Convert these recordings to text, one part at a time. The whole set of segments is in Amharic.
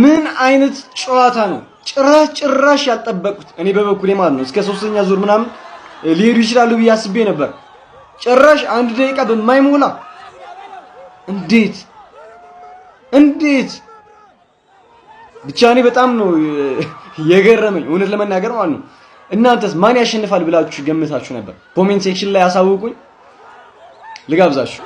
ምን አይነት ጨዋታ ነው? ጭራሽ ያልጠበቁት እኔ በበኩሌ ማለት ነው። እስከ 3ኛ ዙር ምናምን ሊሄዱ ይችላሉ ብዬ አስቤ ነበር። ጭራሽ 1 ደቂቃ በማይሞላ እንዴት ብቻ እኔ በጣም ነው የገረመኝ እውነት ለመናገር ማለት ነው። እናንተስ ማን ያሸንፋል ብላችሁ ገምታችሁ ነበር? ኮሜንት ሴክሽን ላይ አሳውቁኝ። ልጋብዛችሁ።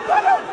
Balão!